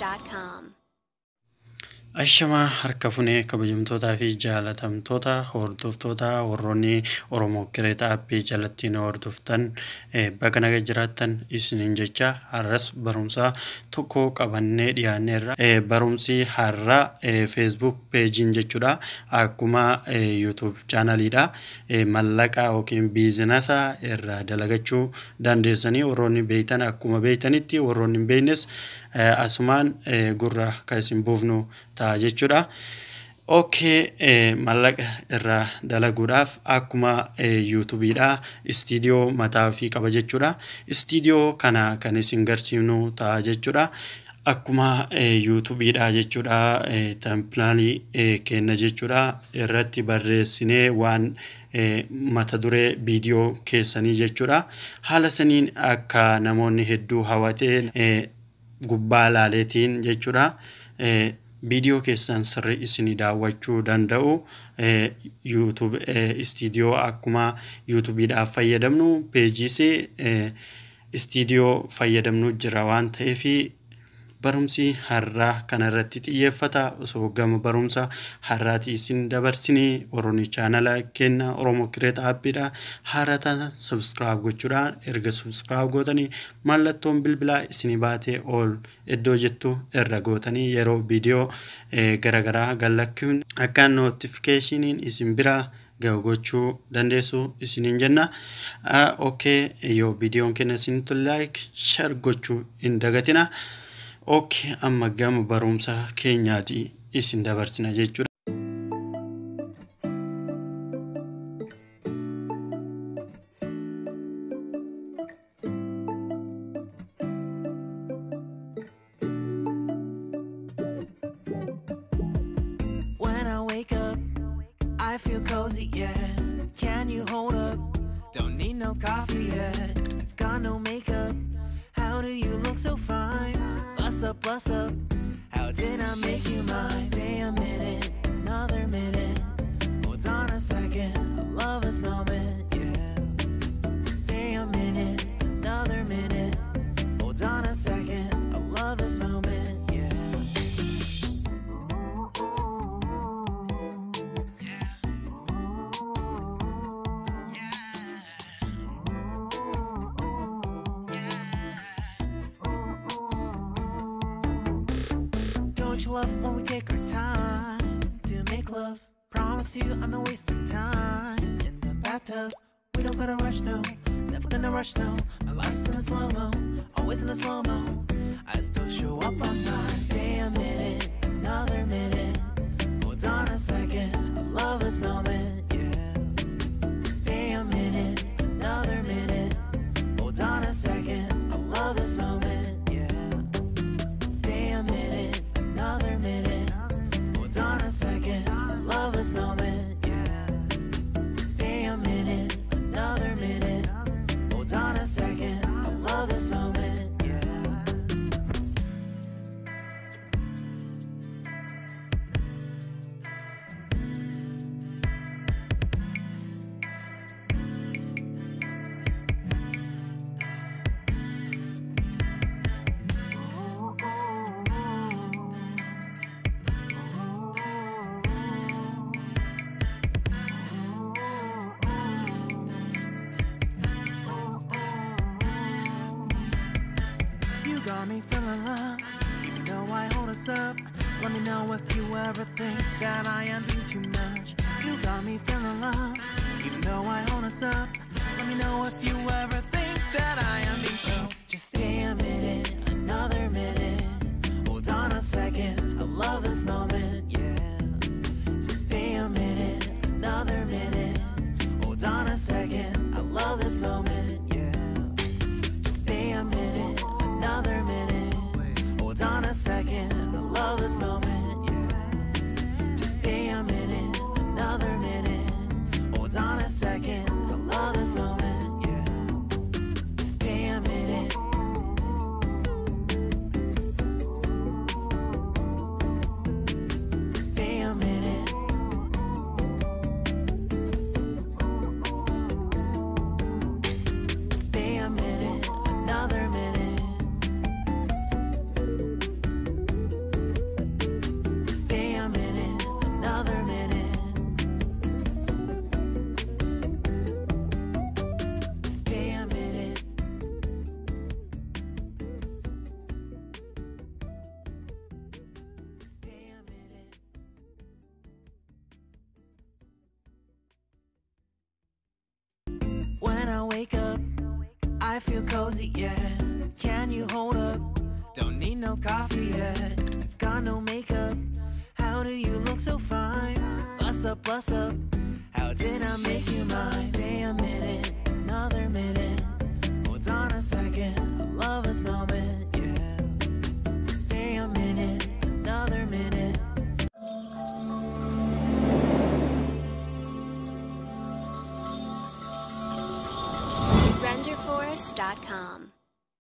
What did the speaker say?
SoundCloud.com. Ashama harka funee kabajamtootaa fi jaalatamtoota hordoftoota warroonni Oromoo Kireeta Aappii jalatti nu hordoftan bakka nagaa jiraattan isiniin jecha har'as barumsa tokko qabannee dhiyaanneerra. Barumsi har'a Facebook peejiin jechuudha. Akkuma YouTube chaanaliidha. Mallaqa yookiin biizinasa irraa dalagachuu dandeessanii warroonni beektan akkuma beektanitti warroonni hin beeknes asumaan gurra kan isin buufnu ta'a jechuudha. Mallaqa irraa dalaguudhaaf akkuma YouTubeidha istiidiyoo mataa fi qaba jechuudha. Istiidiyoo kana kan isin garsiifnu ta'a jechuudha. Akkuma YouTubeidha jechuudha. Templaanii kenna jechuudha. Irratti barreessinee waan mata duree viidiyoo keessanii jechuudha. Haala saniin akka namoonni hedduu hawwateen gubbaa laaleetiin jechuudha. Viidiyoo keessan sirrii isinii daawwachuu danda'u. YouTube istiidiyoo akkuma YouTubeidhaaf fayyadamnu peejiis istiidiyoo fayyadamnu jira waan ta'eef barumsi har'aa kanarratti xiyyeeffata. Osoo gama barumsa har'aati isin dabarsinii warroonni chaanala kenna Oromoo Kireeta Aappiidha. Haarata subscribe gochuudhaan erga subscribe gootanii mallattoon bilbilaa isinii baatee ol iddoo jettu irra gootanii yeroo viidiyoo garagaraa galakkuun akka notificationin isin bira gochuu dandeessu isiniin jenna. Yoo viidiyoon kenna isin like share gochuu hin dagatina. Amma gama barumsa keenyaati isin dabarsina jechuudha. When I wake up, I feel cozy, yeah. Can you hold up? Don't need no coffee yet. Got no makeup. How do you look so fine? Bust up, how did I make you mine? Stay a minute, another minute. Hold on a second, I love this moment, yeah. Stay a minute, another minute. Hold on a second, I love this moment, yeah. Don't you love when we take our time to make love? Promise you I'm not wasting time in the bathtub. We don't gotta rush, no. Never gonna rush, no. My life's in a slow-mo, always in a slow-mo. I still show up on time. Stay a minute, another minute. Hold on a second, I love this moment, yeah. Stay a minute, another minute. Hold on a second, I love this moment, yeah. Stay a minute, another minute. Hold on a second, I love this moment, yeah. Stay a minute, another minute. Hold on a second, I love this moment, yeah. Got me feeling loved, even though I hold us up. Let me know if you ever think that I am being too much. You got me feeling loved, even though I hold us up. Let me know if you ever think that I am being so. Just stay a minute, another minute. Hold on a second, I love this moment, yeah. Just stay a minute, another minute. Hold on a second, I love this moment, yeah. Just stay a minute, another minute. Hold on a second, I love this moment, yeah. Just stay a minute, another minute. Hold on a second, I love this moment, yeah. Just stay a minute. Stay a minute. I wake up, I feel cozy, yeah. Can you hold up? Don't need no coffee yet. You've got no makeup. How do you look so fine? Bust up, bust up. How did I make you mine? Stay a minute, another minute. Hold on a second, a lover's moment, yeah. Stay a minute, another minute. RenderForest.com